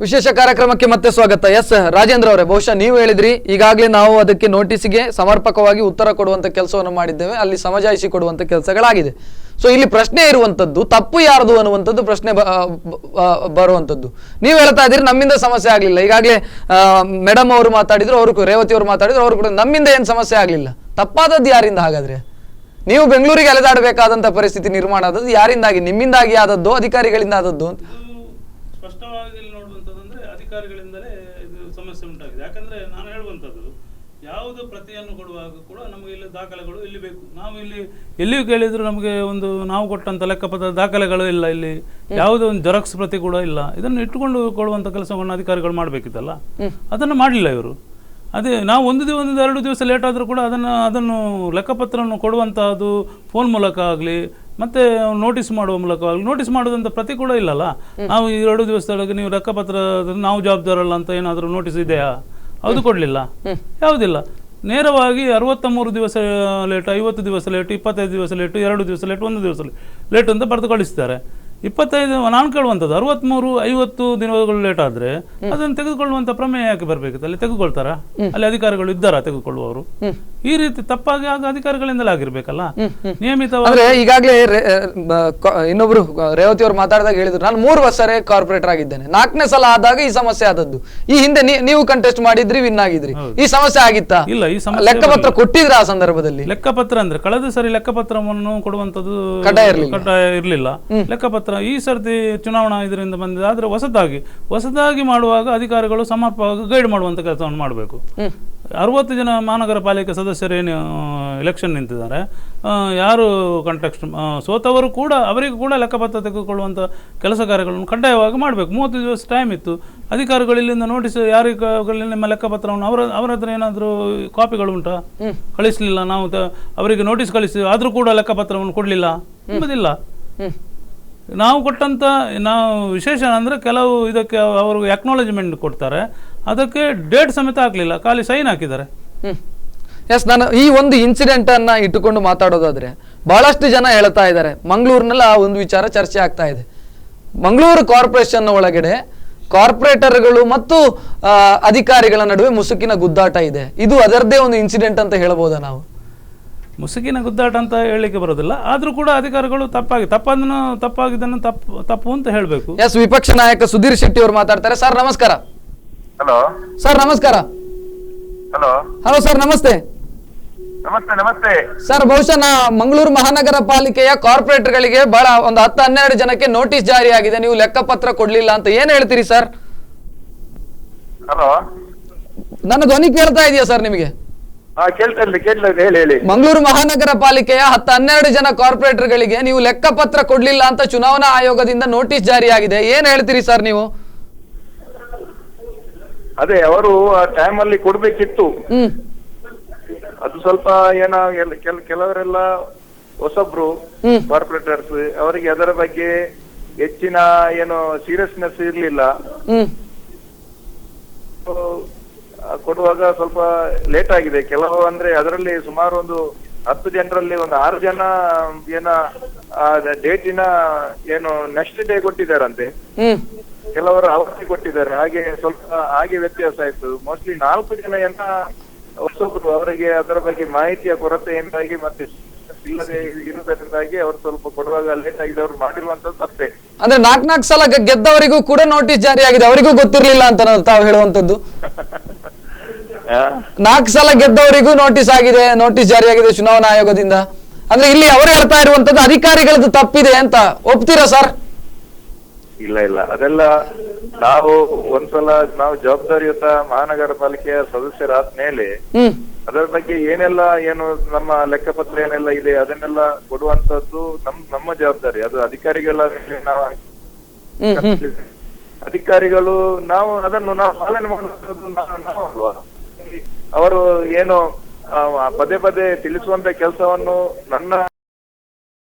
ವಿಶೇಷ ಕಾರ್ಯಕ್ರಮಕ್ಕೆ ಮತ್ತೆ ಸ್ವಾಗತ. ಎಸ್ ರಾಜೇಂದ್ರ ಅವರೇ, ಬಹುಶಃ ನೀವು ಹೇಳಿದ್ರಿ ಈಗಾಗಲೇ ನಾವು ಅದಕ್ಕೆ ನೋಟಿಸ್ಗೆ ಸಮರ್ಪಕವಾಗಿ ಉತ್ತರ ಕೊಡುವಂತ ಕೆಲಸವನ್ನು ಮಾಡಿದ್ದೇವೆ, ಅಲ್ಲಿ ಸಮಜಾಯಿಸಿ ಕೊಡುವಂತ ಕೆಲಸಗಳಾಗಿದೆ. ಸೊ ಇಲ್ಲಿ ಪ್ರಶ್ನೆ ಇರುವಂತದ್ದು ತಪ್ಪು ಯಾರ್ದು ಅನ್ನುವಂಥದ್ದು ಪ್ರಶ್ನೆ ಬರುವಂತದ್ದು. ನೀವು ಹೇಳ್ತಾ ಇದ್ದೀರಿ ನಮ್ಮಿಂದ ಸಮಸ್ಯೆ ಆಗ್ಲಿಲ್ಲ. ಈಗಾಗಲೇ ಮೇಡಮ್ ಅವರು ಮಾತಾಡಿದ್ರು, ಅವರು ರೇವತಿ ಅವರು ಮಾತಾಡಿದ್ರು, ಅವರು ಕೂಡ ನಮ್ಮಿಂದ ಏನು ಸಮಸ್ಯೆ ಆಗ್ಲಿಲ್ಲ. ತಪ್ಪಾದದ್ದು ಯಾರಿಂದ ಹಾಗಾದ್ರೆ? ನೀವು ಬೆಂಗಳೂರಿಗೆ ಅಲೆದಾಡಬೇಕಾದಂತ ಪರಿಸ್ಥಿತಿ ನಿರ್ಮಾಣ ಆದದ್ದು ಯಾರಿಂದಾಗಿ? ನಿಮ್ಮಿಂದಾಗಿ ಆದದ್ದು, ಅಧಿಕಾರಿಗಳಿಂದ ಆದದ್ದು ಅಂತ ಸ್ಪಷ್ಟವಾಗಿ ನೋಡುವಂಥದ್ದಂದ್ರೆ ಅಧಿಕಾರಿಗಳಿಂದಲೇ ಇದು ಸಮಸ್ಯೆ ಉಂಟಾಗಿದೆ. ಯಾಕಂದ್ರೆ ನಾನು ಹೇಳುವಂಥದ್ದು, ಯಾವುದು ಪ್ರತಿಯನ್ನು ಕೊಡುವಾಗ ಕೂಡ ನಮಗೆ ಇಲ್ಲಿ ದಾಖಲೆಗಳು ಇಲ್ಲಿ ಬೇಕು. ನಾವು ಇಲ್ಲಿ ಎಲ್ಲಿಯೂ ಕೇಳಿದ್ರು ನಮಗೆ ಒಂದು ನಾವು ಕೊಟ್ಟಂತ ಲೆಕ್ಕಪತ್ರ ದಾಖಲೆಗಳು ಇಲ್ಲ, ಇಲ್ಲಿ ಯಾವುದೋ ಒಂದು ಜೆರಾಕ್ಸ್ ಪ್ರತಿ ಕೂಡ ಇಲ್ಲ. ಇದನ್ನು ಇಟ್ಟುಕೊಂಡು ಕೊಡುವಂತ ಕೆಲಸವನ್ನು ಅಧಿಕಾರಿಗಳು ಮಾಡಬೇಕಿತ್ತಲ್ಲ, ಅದನ್ನು ಮಾಡಲಿಲ್ಲ ಇವರು. ಅದೇ ನಾವು ಒಂದು 2 ದಿವಸ ಲೇಟ್ ಆದರೂ ಕೂಡ ಅದನ್ನು ಲೆಕ್ಕಪತ್ರವನ್ನು ಕೊಡುವಂತಹದ್ದು ಫೋನ್ ಮೂಲಕ ಆಗಲಿ ಮತ್ತೆ ನೋಟಿಸ್ ಮಾಡುವ ಮೂಲಕವಾಗಲಿ, ನೋಟಿಸ್ ಮಾಡೋದಂತ ಪ್ರತಿ ಕೂಡ ಇಲ್ಲಲ್ಲ. ನಾವು ಈ 2 ದಿವಸದೊಳಗೆ ನೀವು ಲೆಕ್ಕಪತ್ರ ನಾವು ಜವಾಬ್ದಾರಲ್ಲ ಅಂತ ಏನಾದರೂ ನೋಟಿಸ್ ಇದೆಯಾ? ಅದು ಕೊಡಲಿಲ್ಲ, ಯಾವುದಿಲ್ಲ. ನೇರವಾಗಿ 63 ದಿವಸ ಲೇಟ್, 50 ದಿವಸ ಲೇಟ್, 25 ದಿವಸ ಲೇಟ್, 2 ದಿವಸ ಲೇಟ್, 1 ದಿವಸ ಲೇಟ್ ಅಂತ ಬರೆದು ಕಳಿಸ್ತಾರೆ. 25 ನಾನು ಕೇಳುವಂಥದ್ದು 63-50 ದಿನಗಳು ಲೇಟ್ ಆದರೆ ಅದನ್ನು ತೆಗೆದುಕೊಳ್ಳುವಂತ ಪ್ರಮೇಯ ಯಾಕೆ ಬರಬೇಕಿತ್ತು? ಅಲ್ಲಿ ತೆಗೆದುಕೊಳ್ತಾರ? ಅಲ್ಲಿ ಅಧಿಕಾರಿಗಳು ಇದ್ದಾರಾ ತೆಗೆದುಕೊಳ್ಳುವವರು? ಈ ರೀತಿ ತಪ್ಪಾಗಿ ಆಗ ಅಧಿಕಾರಿಗಳಿಂದಲೇ ಆಗಿರ್ಬೇಕಲ್ಲ, ನಿಯಮಿತವಾಗಿ. ಈಗಾಗಲೇ ಇನ್ನೊಬ್ರು ರೇವತಿ ಅವರು ಮಾತಾಡಿದಾಗ ಹೇಳಿದ್ರು, ನಾನು 3 ವರ್ಷರೇ ಕಾರ್ಪೊರೇಟರ್ ಆಗಿದ್ದೇನೆ, 4ನೇ ಸಲ ಆದಾಗ ಈ ಸಮಸ್ಯೆ ಆದದ್ದು. ಈ ಹಿಂದೆ ನೀವು ಕಂಟೆಸ್ಟ್ ಮಾಡಿದ್ರಿ, ವಿನ್ ಆಗಿದ್ರಿ, ಈ ಸಮಸ್ಯೆ ಆಗಿತ್ತಾ? ಇಲ್ಲ, ಈ ಸಮಸ್ಯೆ ಲೆಕ್ಕಪತ್ರ ಕೊಟ್ಟಿದ್ರ ಆ ಸಂದರ್ಭದಲ್ಲಿ? ಲೆಕ್ಕಪತ್ರ ಅಂದ್ರೆ ಕಳೆದ ಸರಿ ಲೆಕ್ಕಪತ್ರವನ್ನು ಕೊಡುವಂತದ್ದು ಕಡ್ಡಾಯ ಇರಲಿಲ್ಲ. ಲೆಕ್ಕಪತ್ರ ಈ ಸರ್ತಿ ಚುನಾವಣಾ ಇದರಿಂದ ಬಂದಿದೆ. ಆದ್ರೆ ಹೊಸದಾಗಿ ಮಾಡುವಾಗ ಅಧಿಕಾರಿಗಳು ಸಮರ್ಪಕವಾಗಿ ಗೈಡ್ ಮಾಡುವಂತ ಕೆಲಸವನ್ನು ಮಾಡಬೇಕು. 60 ಜನ ಮಹಾನಗರ ಪಾಲಿಕೆ ಸದಸ್ಯರೇನು ಎಲೆಕ್ಷನ್ ನಿಂತಿದ್ದಾರೆ, ಯಾರು ಕಂಟೆಕ್ಸ್ಟ್ ಸೋತವರು ಕೂಡ ಅವರಿಗೂ ಕೂಡ ಲೆಕ್ಕಪತ್ರ ತೆಗೆದುಕೊಳ್ಳುವಂಥ ಕೆಲಸ ಕಾರ್ಯಗಳನ್ನು ಕಡ್ಡಾಯವಾಗಿ ಮಾಡಬೇಕು. 30 ದಿವಸ ಟೈಮ್ ಇತ್ತು. ಅಧಿಕಾರಿಗಳು ಇಲ್ಲಿಂದ ನೋಟಿಸ್ ಯಾರಿಗೆ ನಿಮ್ಮ ಲೆಕ್ಕಪತ್ರವನ್ನು ಅವರ ಹತ್ರ ಏನಾದರೂ ಕಾಪಿಗಳು ಉಂಟಾ? ಕಳಿಸಲಿಲ್ಲ, ನಾವು ಅವರಿಗೆ ನೋಟಿಸ್ ಕಳಿಸಿ ಆದರೂ ಕೂಡ ಲೆಕ್ಕಪತ್ರವನ್ನು ಕೊಡಲಿಲ್ಲ ಎಂಬುದಿಲ್ಲ. ನಾವು ಕೊಟ್ಟಂತ ವಿಶೇಷ ಅಂದರೆ ಕೆಲವು ಇದಕ್ಕೆ ಅವರು ಅಕ್ನಾಲಜ್ಮೆಂಟ್ ಕೊಡ್ತಾರೆ, ಅದಕ್ಕೆ ಡೇಟ್ ಸಮೇತ ಹಾಕಲಿಲ್ಲ, ಖಾಲಿ ಸೈನ್ ಹಾಕಿದ್ದಾರೆ. ಎಸ್, ನಾನು ಈ ಒಂದು ಇನ್ಸಿಡೆಂಟ್ ಅನ್ನ ಇಟ್ಟುಕೊಂಡು ಮಾತಾಡೋದಾದ್ರೆ ಬಹಳಷ್ಟು ಜನ ಹೇಳ್ತಾ ಇದ್ದಾರೆ, ಮಂಗಳೂರಿನಲ್ಲಿ ಆ ಒಂದು ವಿಚಾರ ಚರ್ಚೆ ಆಗ್ತಾ ಇದೆ. ಮಂಗಳೂರು ಕಾರ್ಪೊರೇಷನ್ ಒಳಗಡೆ ಕಾರ್ಪೊರೇಟರ್ಗಳು ಮತ್ತು ಅಧಿಕಾರಿಗಳ ನಡುವೆ ಮುಸುಕಿನ ಗುದ್ದಾಟ ಇದೆ. ಇದು ಅದರದ್ದೇ ಒಂದು ಇನ್ಸಿಡೆಂಟ್ ಅಂತ ಹೇಳ್ಬೋದಾ ನಾವು? ಮುಸುಕಿನ ಗುದ್ದಾಟ ಅಂತ ಹೇಳಲಿಕ್ಕೆ ಬರೋದಿಲ್ಲ, ಆದ್ರೂ ಕೂಡ ಅಧಿಕಾರಿಗಳು ತಪ್ಪಾಗಿದ್ದನ್ನು ತಪ್ಪು ಅಂತ ಹೇಳಬೇಕು. ಎಸ್, ವಿಪಕ್ಷ ನಾಯಕ ಸುಧೀರ್ ಶೆಟ್ಟಿ ಅವರು ಮಾತಾಡ್ತಾರೆ. ಸರ್ ನಮಸ್ಕಾರ. ಹಲೋ ಸರ್ ನಮಸ್ಕಾರ. ಹಲೋ ಸರ್ ನಮಸ್ತೆ. ನಮಸ್ತೆ ಸರ್, ಬಹುಶಃ ಮಂಗಳೂರು ಮಹಾನಗರ ಪಾಲಿಕೆಯ ಕಾರ್ಪೊರೇಟರ್ಗಳಿಗೆ ಬಹಳ ಒಂದು 10-12 ಜನಕ್ಕೆ ನೋಟಿಸ್ ಜಾರಿಯಾಗಿದೆ, ನೀವು ಲೆಕ್ಕಪತ್ರ ಕೊಡ್ಲಿಲ್ಲ ಅಂತ. ಏನ್ ಹೇಳ್ತೀರಿ ಸರ್? ಹಲೋ, ನನ್ನ ಧ್ವನಿ ಕೇಳ್ತಾ ಇದೆಯಾ ಸರ್ ನಿಮಗೆ? ಹೇಳಿ. ಮಂಗಳೂರು ಮಹಾನಗರ ಪಾಲಿಕೆಯ 10-12 ಜನ ಕಾರ್ಪೊರೇಟರ್ಗಳಿಗೆ ನೀವು ಲೆಕ್ಕಪತ್ರ ಕೊಡ್ಲಿಲ್ಲ ಅಂತ ಚುನಾವಣಾ ಆಯೋಗದಿಂದ ನೋಟಿಸ್ ಜಾರಿಯಾಗಿದೆ. ಏನ್ ಹೇಳ್ತೀರಿ ಸರ್ ನೀವು? ಅದೇ ಅವರು ಆ ಟೈಮ್ ಅಲ್ಲಿ ಕೊಡ್ಬೇಕಿತ್ತು. ಅದು ಸ್ವಲ್ಪ ಏನೋ ಕೆಲವರೆಲ್ಲ ಹೊಸಬ್ರು ಕಾರ್ಪೊರೇಟರ್ಸ್, ಅವರಿಗೆ ಅದರ ಬಗ್ಗೆ ಹೆಚ್ಚಿನ ಏನು ಸೀರಿಯಸ್ನೆಸ್ ಇರ್ಲಿಲ್ಲ. ಕೊಡುವಾಗ ಸ್ವಲ್ಪ ಲೇಟ್ ಆಗಿದೆ. ಕೆಲವು ಅಂದ್ರೆ ಅದರಲ್ಲಿ ಸುಮಾರು ಒಂದು 10 ಜನರಲ್ಲಿ ಒಂದು 6 ಜನ ಏನ ಡೇಟಿನ ಏನು ನೆಕ್ಸ್ಟ್ ಡೇ ಕೊಟ್ಟಿದ್ದಾರಂತೆ, ಕೆಲವರು ಅವಧಿ ಕೊಟ್ಟಿದ್ದಾರೆ. ಹಾಗೆ ವ್ಯತ್ಯಾಸ ಆಯ್ತು. ಮೋಸ್ಟ್ಲಿ 4 ಜನ ಹೊಸಬ್ರು, ಅವರಿಗೆ ಅದರ ಬಗ್ಗೆ ಮಾಹಿತಿಯ ಕೊರತೆಯಿಂದಾಗಿ ಮತ್ತೆ ಇಲ್ಲದೆ ಇರುವುದರಿಂದಾಗಿ ಅವರು ಸ್ವಲ್ಪ ಕೊಡುವಾಗ ಲೇಟ್ ಆಗಿದೆ. ಅವರು ಮಾಡಿರುವಂತದ್ದು ತಪ್ಪೆ. ಅಂದ್ರೆ 4 ಸಲ ಗೆದ್ದವರಿಗೂ ಕೂಡ ನೋಟಿಸ್ ಜಾರಿ ಆಗಿದೆ, ಅವರಿಗೂ ಗೊತ್ತಿರ್ಲಿಲ್ಲ ಅಂತ ತಾವು ಹೇಳುವಂತದ್ದು. 4 ಸಲ ಗೆದ್ದವರಿಗೂ ನೋಟಿಸ್ ಜಾರಿಯಾಗಿದೆ ಚುನಾವಣಾ ಆಯೋಗದಿಂದ. ಅಂದ್ರೆ ಇಲ್ಲಿ ಅವರು ಹೇಳ್ತಾ ಇರುವಂತದ್ದು ಅಧಿಕಾರಿಗಳದ್ದು ತಪ್ಪಿದೆ ಅಂತ ಒಪ್ತೀರಾ ಸರ್? ಇಲ್ಲ, ಅದೆಲ್ಲ ನಾವು ಒಂದ್ಸಲ ನಾವು ಜವಾಬ್ದಾರಿಯುತ ಮಹಾನಗರ ಪಾಲಿಕೆಯ ಸದಸ್ಯರಾದ ಮೇಲೆ ಅದರ ಬಗ್ಗೆ ಏನು ನಮ್ಮ ಲೆಕ್ಕಪತ್ರ ಏನೆಲ್ಲ ಇದೆ ಅದನ್ನೆಲ್ಲ ಕೊಡುವಂತದ್ದು ನಮ್ಮ ಜವಾಬ್ದಾರಿ. ಅದು ಅಧಿಕಾರಿಗಳ ನಾವು ಅಧಿಕಾರಿಗಳು ನಾವು ಅದನ್ನು ಪಾಲನೆ ಮಾಡುವಂತದ್ದು ನಾವು ಅಲ್ವಾ. ಅವರು ಏನು ಪದೇ ತಿಳಿಸುವಂತ ಕೆಲಸವನ್ನು ನನ್ನ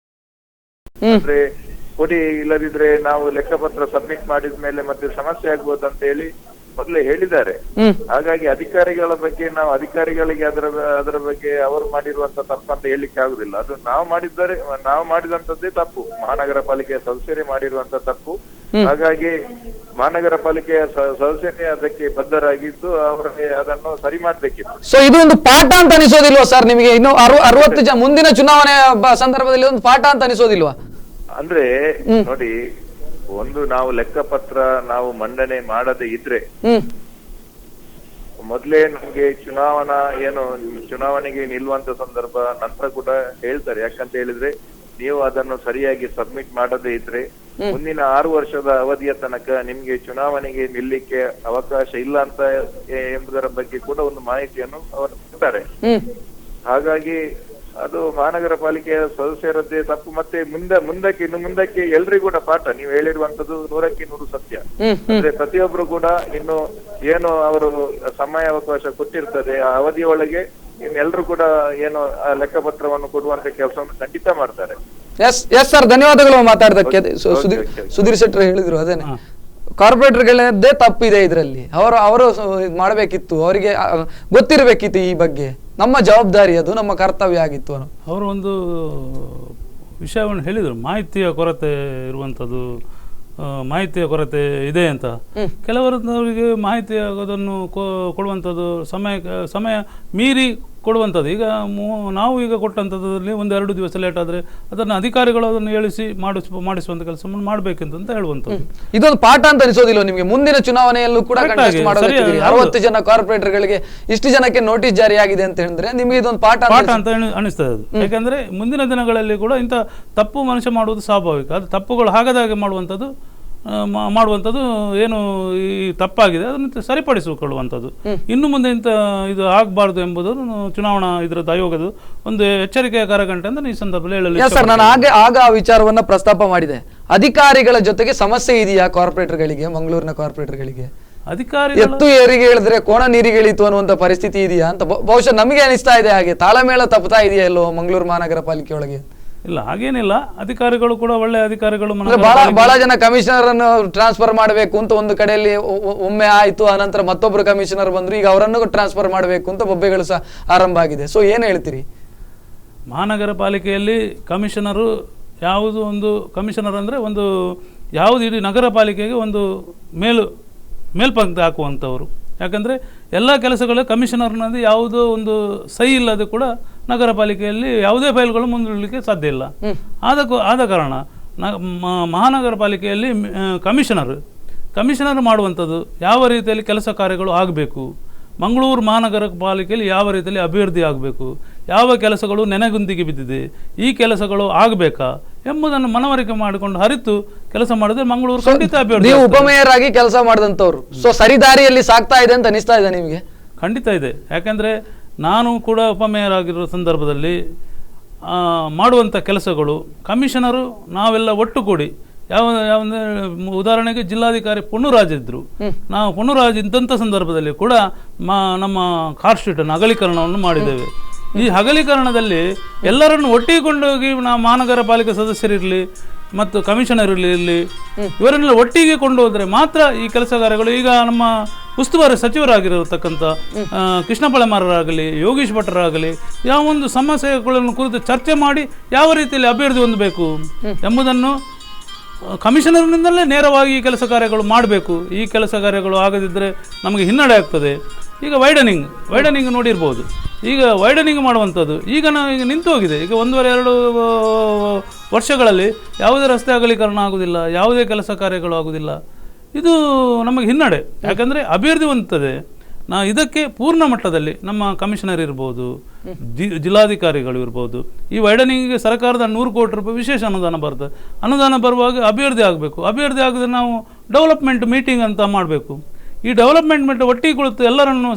ಅಂದ್ರೆ ಕೊಡಿ, ಇಲ್ಲದಿದ್ರೆ ನಾವು ಲೆಕ್ಕಪತ್ರ ಸಬ್ಮಿಟ್ ಮಾಡಿದ ಮೇಲೆ ಮತ್ತೆ ಸಮಸ್ಯೆ ಆಗ್ಬೋದು ಅಂತ ಹೇಳಿ ಮೊದಲೇ ಹೇಳಿದ್ದಾರೆ. ಹ್ಮ್. ಹಾಗಾಗಿ ಅಧಿಕಾರಿಗಳ ಬಗ್ಗೆ ನಾವು ಅಧಿಕಾರಿಗಳಿಗೆ ಅದರ ಬಗ್ಗೆ ಅವರು ಮಾಡಿರುವಂತ ತಪ್ಪು ಅಂತ ಹೇಳಿಕ್ಕೆ ಆಗುದಿಲ್ಲ. ಅದು ನಾವು ಮಾಡಿದಂತದ್ದೇ ತಪ್ಪು, ಮಹಾನಗರ ಪಾಲಿಕೆಯ ಸದಸ್ಯರೇ ಮಾಡಿರುವಂತ ತಪ್ಪು. ಹಾಗಾಗಿ ಮಹಾನಗರ ಪಾಲಿಕೆಯ ಸದಸ್ಯರೇ ಅದಕ್ಕೆ ಬದ್ಧರಾಗಿದ್ದು ಅವರಿಗೆ ಅದನ್ನು ಸರಿ ಮಾಡ್ಬೇಕಿತ್ತು. ಸೊ ಇದು ಒಂದು ಪಾಠ ಅಂತ ಅನಿಸೋದಿಲ್ವಾ ಸರ್ ನಿಮಗೆ? ಇನ್ನು 60 ಮುಂದಿನ ಚುನಾವಣೆ ಸಂದರ್ಭದಲ್ಲಿ ಒಂದು ಪಾಠ ಅಂತ ಅನಿಸೋದಿಲ್ವಾ? ಅಂದ್ರೆ ನೋಡಿ, ಒಂದು ನಾವು ಲೆಕ್ಕಪತ್ರ ನಾವು ಮಂಡನೆ ಮಾಡದೇ ಇದ್ರೆ ಮೊದ್ಲೇ ನಮ್ಗೆ ಚುನಾವಣೆಗೆ ನಿಲ್ಲುವಂತ ಸಂದರ್ಭ ನಂತರ ಕೂಡ ಹೇಳ್ತಾರೆ. ಯಾಕಂತ ಹೇಳಿದ್ರೆ ನೀವು ಅದನ್ನು ಸರಿಯಾಗಿ ಸಬ್ಮಿಟ್ ಮಾಡದೇ ಇದ್ರೆ ಮುಂದಿನ 6 ವರ್ಷದ ಅವಧಿಯ ತನಕ ನಿಮ್ಗೆ ಚುನಾವಣೆಗೆ ನಿಲ್ಲಿಕ್ಕೆ ಅವಕಾಶ ಇಲ್ಲ ಅಂತ ಎಂಬುದರ ಬಗ್ಗೆ ಕೂಡ ಒಂದು ಮಾಹಿತಿಯನ್ನು ಅವರು ಕೊಡ್ತಾರೆ. ಹಾಗಾಗಿ ಅದು ಮಹಾನಗರ ಪಾಲಿಕೆಯ ಸದಸ್ಯರದ್ದೇ ತಪ್ಪು. ಮತ್ತೆ ಮುಂದಕ್ಕೆ ಎಲ್ರಿಗೂ ಕೂಡ ಪಾಠ. ನೀವು ಹೇಳಿರುವಂತದ್ದು 100ಕ್ಕೆ 100 ಸತ್ಯ. ಅಂದ್ರೆ ಪ್ರತಿಯೊಬ್ರು ಕೂಡ ಇನ್ನು ಏನು ಅವರು ಸಮಯಾವಕಾಶ ಕೊಟ್ಟಿರ್ತದೆ ಆ ಅವಧಿಯೊಳಗೆ ಇನ್ನೆಲ್ಲರೂ ಕೂಡ ಏನು ಆ ಲೆಕ್ಕಪತ್ರವನ್ನು ಕೊಡುವಂತ ಕೆಲಸವನ್ನು ಖಂಡಿತ ಮಾಡ್ತಾರೆ. ಎಸ್ ಸರ್, ಧನ್ಯವಾದಗಳು ಮಾತಾಡೋದಕ್ಕೆ. ಸುಧೀರ್ ಶೆಟ್ಟರ್ ಹೇಳಿದ್ರು ಅದೇನೆ, ಕಾರ್ಪೊರೇಟರ್ಗಳದ್ದೇ ತಪ್ಪಿದೆ ಇದರಲ್ಲಿ. ಅವರು ಮಾಡಬೇಕಿತ್ತು, ಅವರಿಗೆ ಗೊತ್ತಿರಬೇಕಿತ್ತು ಈ ಬಗ್ಗೆ. ನಮ್ಮ ಜವಾಬ್ದಾರಿ ಅದು, ನಮ್ಮ ಕರ್ತವ್ಯ ಆಗಿತ್ತು. ಅವರು ಒಂದು ವಿಷಯವನ್ನು ಹೇಳಿದರು, ಮಾಹಿತಿಯ ಕೊರತೆ ಇರುವಂಥದ್ದು, ಮಾಹಿತಿಯ ಕೊರತೆ ಇದೆ ಅಂತ. ಕೆಲವರಿಗೆ ಮಾಹಿತಿ ಆಗೋದನ್ನು ಕೊಡುವಂಥದ್ದು ಸಮಯ ಮೀರಿ ಕೊಡುವಂಥದ್ದು. ಈಗ ನಾವು ಈಗ ಕೊಟ್ಟಂಥದ್ರಲ್ಲಿ 1-2 ದಿವಸ ಲೇಟ್ ಆದರೆ ಅದನ್ನು ಅಧಿಕಾರಿಗಳು ಅದನ್ನು ಹೇಳಿಸಿ ಮಾಡಿಸುವಂಥ ಕೆಲಸವನ್ನು ಮಾಡಬೇಕಂತ ಹೇಳುವಂಥದ್ದು. ಇದೊಂದು ಪಾಠ ಅಂತ ಅನಿಸೋದಿಲ್ಲ ನಿಮಗೆ? ಮುಂದಿನ ಚುನಾವಣೆಯಲ್ಲೂ ಕೂಡ 60 ಜನ ಕಾರ್ಪೊರೇಟರ್ಗಳಿಗೆ ಇಷ್ಟು ಜನಕ್ಕೆ ನೋಟಿಸ್ ಜಾರಿಯಾಗಿದೆ ಅಂತ ಹೇಳಿದ್ರೆ ನಿಮಗೆ ಇದೊಂದು ಪಾಠ ಅಂತ ಅನಿಸ್ತದೆ ಅದು. ಯಾಕಂದ್ರೆ ಮುಂದಿನ ದಿನಗಳಲ್ಲಿ ಕೂಡ ಇಂಥ ತಪ್ಪು ಮನುಷ್ಯ ಮಾಡುವುದು ಸ್ವಾಭಾವಿಕ. ಅದು ತಪ್ಪುಗಳು ಆಗದಾಗೆ ಮಾಡುವಂಥದ್ದು ಏನು ಈ ತಪ್ಪಾಗಿದೆ ಅದನ್ನು ಸರಿಪಡಿಸಿಕೊಳ್ಳುವಂಥದ್ದು. ಇನ್ನು ಮುಂದೆ ಇಂಥ ಇದು ಆಗಬಾರ್ದು ಎಂಬುದನ್ನು ಚುನಾವಣಾ ಇದರದ್ದು ಆಯೋಗದ ಒಂದು ಎಚ್ಚರಿಕೆಯ ಕರಗಂಟೆ ಅಂತ ಈ ಸಂದರ್ಭದಲ್ಲಿ ಹೇಳಲಿ ಸರ್. ನಾನು ಆಗ ಆ ವಿಚಾರವನ್ನ ಪ್ರಸ್ತಾಪ ಮಾಡಿದೆ. ಅಧಿಕಾರಿಗಳ ಜೊತೆಗೆ ಸಮಸ್ಯೆ ಇದೆಯಾ ಕಾರ್ಪೊರೇಟರ್ಗಳಿಗೆ, ಮಂಗಳೂರಿನ ಕಾರ್ಪೊರೇಟರ್ಗಳಿಗೆ? ಎತ್ತು ಏರಿಗೆ ಹೇಳಿದ್ರೆ ಕೋಣ ನೀರಿಗೆ ಇಳಿತು ಅನ್ನುವಂತ ಪರಿಸ್ಥಿತಿ ಇದೆಯಾ ಅಂತ ಬಹುಶಃ ನಮಗೆ ಅನಿಸ್ತಾ ಇದೆ. ಹಾಗೆ ತಾಳಮೇಳ ತಪ್ಪುತ್ತಾ ಇದೆಯಾ ಎಲ್ಲೋ ಮಂಗಳೂರು ಮಹಾನಗರ ಪಾಲಿಕೆ ಒಳಗೆ? ಇಲ್ಲ, ಹಾಗೇನಿಲ್ಲ. ಅಧಿಕಾರಿಗಳು ಕೂಡ ಒಳ್ಳೆ ಅಧಿಕಾರಿಗಳು. ಬಹಳ ಜನ ಕಮಿಷನರ್ ಅನ್ನು ಟ್ರಾನ್ಸ್ಫರ್ ಮಾಡಬೇಕು ಅಂತ ಒಂದು ಕಡೆಯಲ್ಲಿ ಒಮ್ಮೆ ಆಯ್ತು, ಆನಂತರ ಮತ್ತೊಬ್ರು ಕಮಿಷನರ್ ಬಂದ್ರು, ಈಗ ಅವರನ್ನು ಟ್ರಾನ್ಸ್ಫರ್ ಮಾಡಬೇಕು ಅಂತ ಬೊಬ್ಬೆಗಳು ಸಹ ಆರಂಭ ಆಗಿದೆ. ಸೊ ಏನ್ ಹೇಳ್ತೀರಿ? ಮಹಾನಗರ ಪಾಲಿಕೆಯಲ್ಲಿ ಕಮಿಷನರು ಯಾವುದು ಒಂದು ಕಮಿಷನರ್ ಅಂದ್ರೆ ಒಂದು ಯಾವುದು ಇಡೀ ನಗರ ಪಾಲಿಕೆಗೆ ಒಂದು ಮೇಲ್ಪಂಕ್ತಿ ಹಾಕುವಂಥವ್ರು. ಯಾಕಂದರೆ ಎಲ್ಲ ಕೆಲಸಗಳು ಕಮಿಷನರ್ನಲ್ಲಿ ಯಾವುದೋ ಒಂದು ಸಹಿ ಇಲ್ಲದೆ ಕೂಡ ನಗರ ಪಾಲಿಕೆಯಲ್ಲಿ ಯಾವುದೇ ಫೈಲ್ಗಳು ಮುಂದೂಡಲಿಕ್ಕೆ ಸಾಧ್ಯ ಇಲ್ಲ. ಆದ ಕಾರಣ ಮಹಾನಗರ ಪಾಲಿಕೆಯಲ್ಲಿ ಕಮಿಷನರ್ ಮಾಡುವಂಥದ್ದು ಯಾವ ರೀತಿಯಲ್ಲಿ ಕೆಲಸ ಕಾರ್ಯಗಳು ಆಗಬೇಕು, ಮಂಗಳೂರು ಮಹಾನಗರ ಪಾಲಿಕೆಯಲ್ಲಿ ಯಾವ ರೀತಿಯಲ್ಲಿ ಅಭಿವೃದ್ಧಿ ಆಗಬೇಕು, ಯಾವ ಕೆಲಸಗಳು ನೆನೆಗುಂದಿಗೆ ಬಿದ್ದಿದೆ, ಈ ಕೆಲಸಗಳು ಆಗಬೇಕಾ ಎಂಬುದನ್ನು ಮನವರಿಕೆ ಮಾಡಿಕೊಂಡು ಹರಿತು ಕೆಲಸ ಮಾಡಿದ್ರೆ ಮಂಗಳೂರು ಖಂಡಿತ ಅಭಿವೃದ್ಧಿ. ನೀವು ಉಪಮೇಯರ್ ಆಗಿ ಕೆಲಸ ಮಾಡಿದಂಥವ್ರು, ಸೊ ಸರಿದಾರಿಯಲ್ಲಿ ಸಾಗ್ತಾ ಇದೆ ಅಂತ ಅನಿಸ್ತಾ ಇದೆ ನಿಮಗೆ? ಖಂಡಿತ ಇದೆ. ಯಾಕೆಂದರೆ ನಾನು ಕೂಡ ಉಪಮೇಯರ್ ಆಗಿರೋ ಸಂದರ್ಭದಲ್ಲಿ ಮಾಡುವಂಥ ಕೆಲಸಗಳು ಕಮಿಷನರು ನಾವೆಲ್ಲ ಒಟ್ಟುಗೂಡಿ ಉದಾಹರಣೆಗೆ ಜಿಲ್ಲಾಧಿಕಾರಿ ಪೊನ್ನುರಾಜ್ ಇದ್ರು. ನಾವು ಪೊನ್ನುರಾಜ್ ಇದ್ದಂಥ ಸಂದರ್ಭದಲ್ಲಿ ಕೂಡ ನಮ್ಮ ಕಾರ್ ಸ್ಟ್ರೀಟ್ ಅಗಲೀಕರಣವನ್ನು ಮಾಡಿದ್ದೇವೆ. ಈ ಅಗಲೀಕರಣದಲ್ಲಿ ಎಲ್ಲರನ್ನು ಒಟ್ಟಿಗೆ ಕೊಂಡೋಗಿ ನಾವು ಮಹಾನಗರ ಪಾಲಿಕೆ ಸದಸ್ಯರಿರಲಿ ಮತ್ತು ಕಮಿಷನರ್ ಇರಲಿ ಇವರನ್ನೆಲ್ಲ ಒಟ್ಟಿಗೆ ಕೊಂಡು ಹೋದರೆ ಮಾತ್ರ ಈ ಕೆಲಸ ಕಾರ್ಯಗಳು. ಈಗ ನಮ್ಮ ಉಸ್ತುವಾರಿ ಸಚಿವರಾಗಿರತಕ್ಕಂಥ ಕೃಷ್ಣ ಪಳೆಮಾರರಾಗಲಿ, ಯೋಗೀಶ್ ಭಟ್ರಾಗಲಿ ಯಾವ ಒಂದು ಸಮಸ್ಯೆಗಳನ್ನು ಕುರಿತು ಚರ್ಚೆ ಮಾಡಿ ಯಾವ ರೀತಿಯಲ್ಲಿ ಅಭಿವೃದ್ಧಿ ಹೊಂದಬೇಕು ಎಂಬುದನ್ನು ಕಮಿಷನರ್ನಿಂದಲೇ ನೇರವಾಗಿ ಈ ಕೆಲಸ ಕಾರ್ಯಗಳು ಮಾಡಬೇಕು. ಈ ಕೆಲಸ ಕಾರ್ಯಗಳು ಆಗದಿದ್ದರೆ ನಮಗೆ ಹಿನ್ನಡೆ ಆಗ್ತದೆ. ಈಗ ವೈಡನಿಂಗ್ ನೋಡಿರ್ಬೋದು. ಈಗ ವೈಡನಿಂಗ್ ಮಾಡುವಂಥದ್ದು ಈಗ ನಿಂತು ಹೋಗಿದೆ. ಈಗ 1.5-2 ವರ್ಷಗಳಲ್ಲಿ ಯಾವುದೇ ರಸ್ತೆ ಅಗಲೀಕರಣ ಆಗುವುದಿಲ್ಲ, ಯಾವುದೇ ಕೆಲಸ ಕಾರ್ಯಗಳು ಆಗುವುದಿಲ್ಲ. ಇದು ನಮಗೆ ಹಿನ್ನಡೆ. ಯಾಕಂದರೆ ಅಭಿವೃದ್ಧಿ ಹೊಂದುತ್ತದೆ. ಇದಕ್ಕೆ ಪೂರ್ಣ ಮಟ್ಟದಲ್ಲಿ ನಮ್ಮ ಕಮಿಷನರ್ ಇರ್ಬೋದು, ಜಿಲ್ಲಾಧಿಕಾರಿಗಳು ಇರ್ಬೋದು, ಈ ವೈಡನಿಂಗಿಗೆ ಸರ್ಕಾರದ 100 ಕೋಟಿ ರೂಪಾಯಿ ವಿಶೇಷ ಅನುದಾನ ಬರ್ತದೆ. ಅನುದಾನ ಬರುವಾಗ ಅಭಿವೃದ್ಧಿ ಆಗಬೇಕು. ಅಭಿವೃದ್ಧಿ ಆಗಿದ್ರೆ ನಾವು ಡೆವಲಪ್ಮೆಂಟ್ ಮೀಟಿಂಗ್ ಅಂತ ಮಾಡಬೇಕು. ಈ ಡೆವಲಪ್ಮೆಂಟ್ ಒಟ್ಟಿಗೆ ಕುಳಿತು ಎಲ್ಲರನ್ನು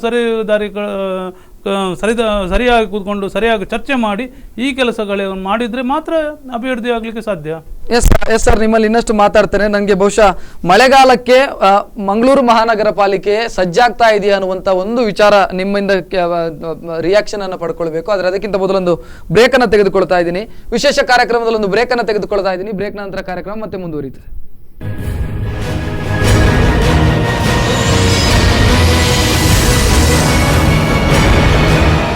ಸರಿಯಾಗಿ ಕೂತ್ಕೊಂಡು ಸರಿಯಾಗಿ ಚರ್ಚೆ ಮಾಡಿ ಈ ಕೆಲಸಗಳನ್ನು ಮಾಡಿದರೆ ಮಾತ್ರ ಅಭಿವೃದ್ಧಿ ಆಗಲಿಕ್ಕೆ ಸಾಧ್ಯ. ಎಸ್ ಸರ್, ನಿಮ್ಮಲ್ಲಿ ಇನ್ನಷ್ಟು ಮಾತಾಡ್ತೇನೆ. ನನಗೆ ಬಹುಶಃ ಮಳೆಗಾಲಕ್ಕೆ ಮಂಗಳೂರು ಮಹಾನಗರ ಪಾಲಿಕೆ ಸಜ್ಜಾಗ್ತಾ ಇದೆಯಾ ಅನ್ನುವಂಥ ಒಂದು ವಿಚಾರ ನಿಮ್ಮಿಂದ ರಿಯಾಕ್ಷನ್ ಅನ್ನು ಪಡ್ಕೊಳ್ಬೇಕು. ಆದರೆ ಅದಕ್ಕಿಂತ ಮೊದಲೊಂದು ಬ್ರೇಕ್ ಅನ್ನು ತೆಗೆದುಕೊಳ್ತಾ ಇದ್ದೀನಿ. ವಿಶೇಷ ಕಾರ್ಯಕ್ರಮದಲ್ಲಿ ಒಂದು ಬ್ರೇಕ್ ಅನ್ನು ತೆಗೆದುಕೊಳ್ತಾ ಇದ್ದೀನಿ. ಬ್ರೇಕ್ ನಂತರ ಕಾರ್ಯಕ್ರಮ ಮತ್ತೆ ಮುಂದುವರಿಯುತ್ತದೆ.